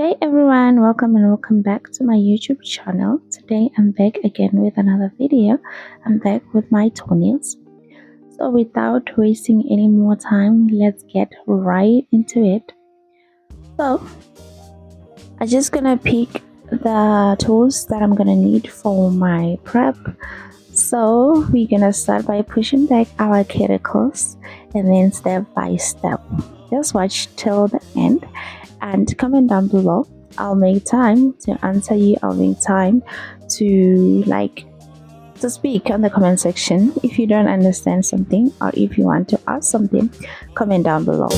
Hey everyone, welcome back to my YouTube channel. Today I'm back again with another video. I'm back with my toenails. So without wasting any more time, let's get right into it. So I'm just gonna pick the tools that I'm gonna need for my prep. So we're gonna start by pushing back our cuticles and then step by step. Just watch till the end and comment down below. I'll make time to answer you. I'll make time to speak on the comment section. If you don't understand something or if you want to ask something, comment down below.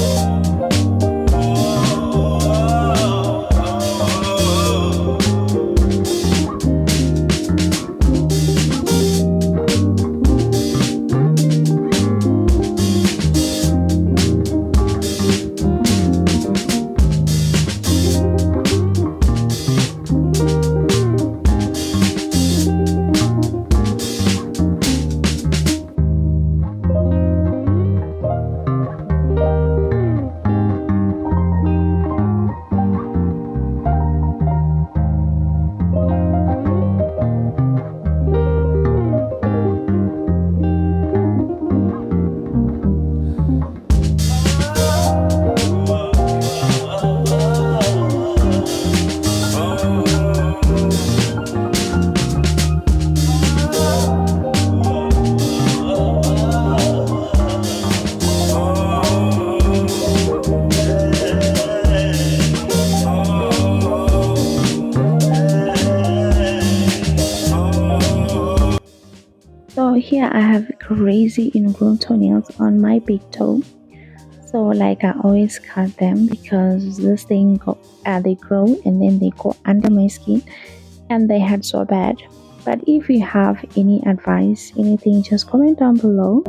So here I have crazy ingrown toenails on my big toe. So I always cut them because this thing they grow and then they go under my skin and they hurt so bad. But if you have any advice, anything, just comment down below.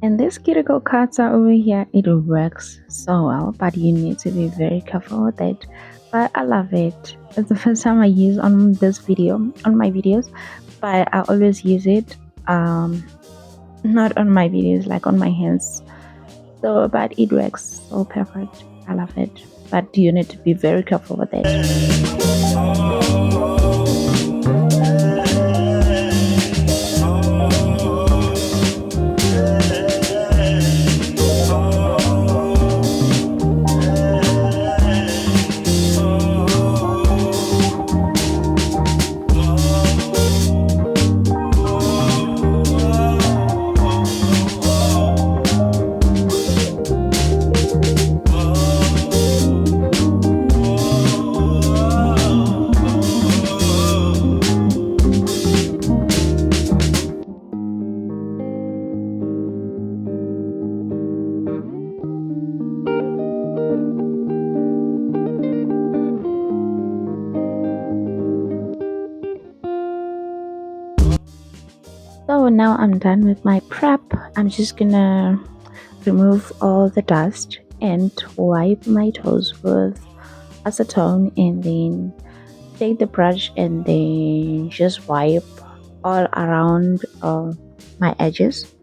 And this cuticle cutter over here, it works so well, but you need to be very careful with it. But I love it. It's the first time I use on my videos, but I always use it not on my videos, like on my hands. So but it works so perfect. I love it, but you need to be very careful with it. So now I'm done with my prep. I'm just gonna remove all the dust and wipe my toes with acetone, and then take the brush and then just wipe all around my edges,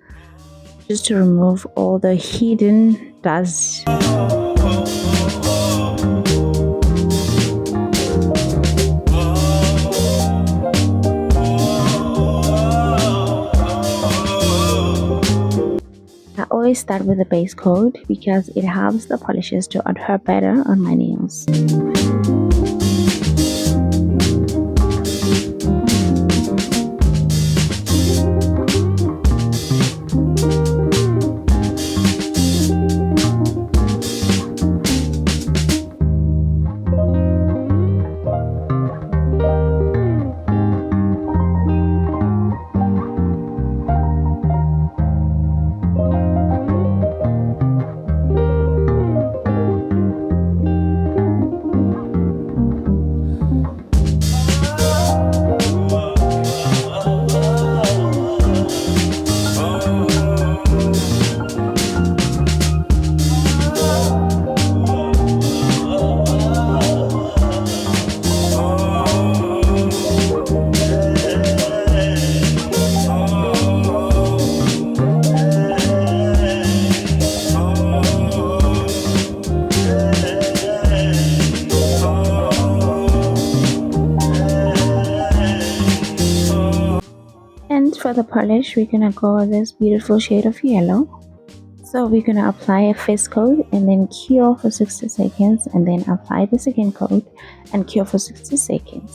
just to remove all the hidden dust. I always start with the base coat because it helps the polishes to adhere better on my nails. And for the polish, we're gonna go with this beautiful shade of yellow. So we're gonna apply a face coat and then cure for 60 seconds, and then apply the second coat and cure for 60 seconds.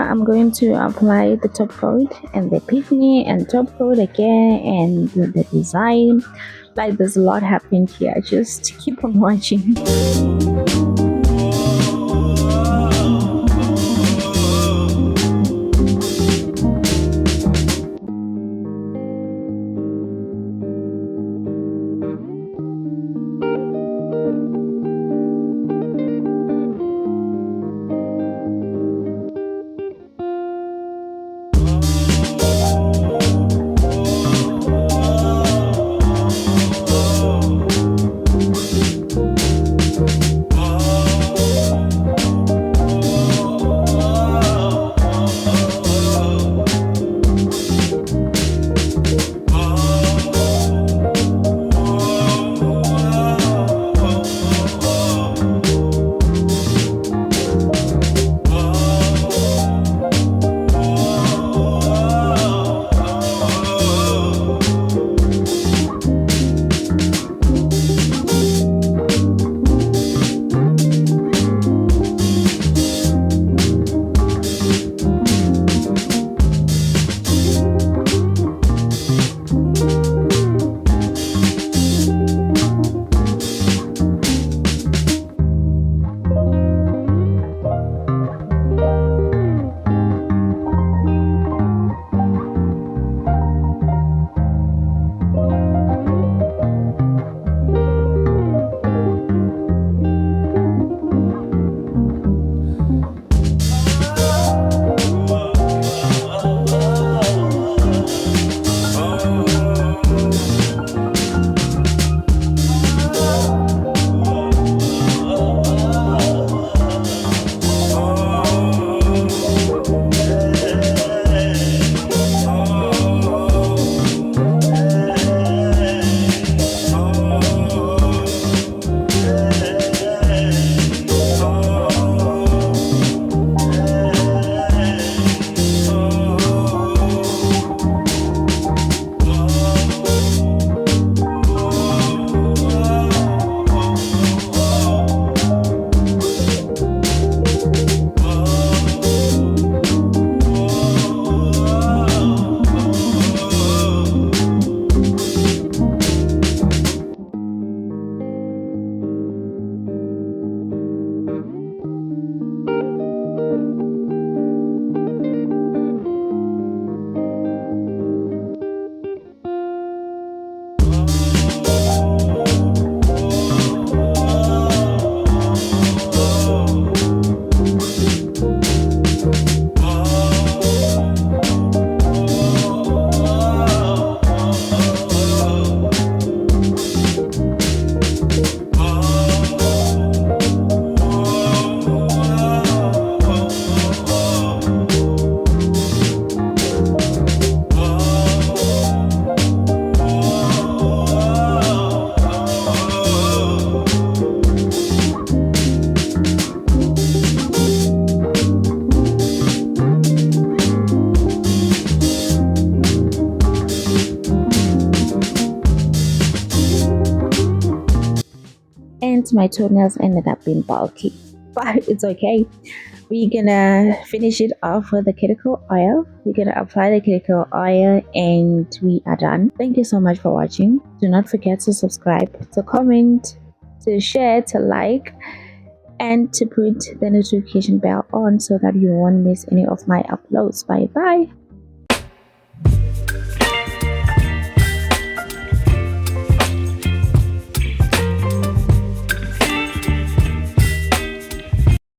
I'm going to apply the top coat and the epiphany and top coat again and the design. Like, there's a lot happening here, just keep on watching. my toenails ended up being bulky, but it's okay. We're gonna finish it off with the cuticle oil. We're gonna apply the cuticle oil and we are done. Thank you so much for watching. Do not forget to subscribe, to comment, to share, to like, and to put the notification bell on so that you won't miss any of my uploads. Bye bye.